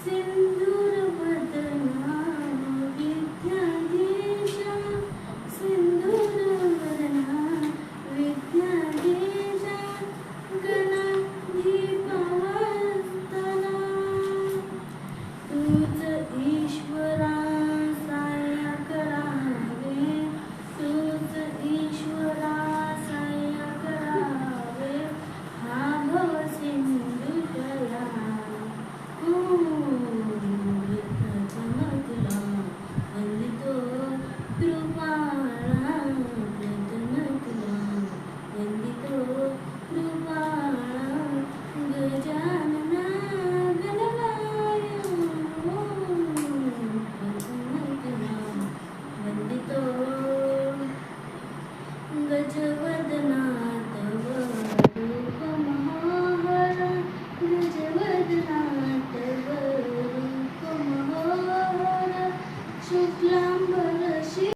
सिंदूरवदना विद्याधीशा सिंदूरवदना विद्याधीशा गणाधिपवंदना तूच ईश्वरा साया करावे तूच ईश्वरा साया करावे हा भव सिंधू जला प्रथम तुला वंदितो कृपाळा प्रथम तुला वंदितो कृपाळा गजानना गणराय प्रथम तुला वंदितो गजवन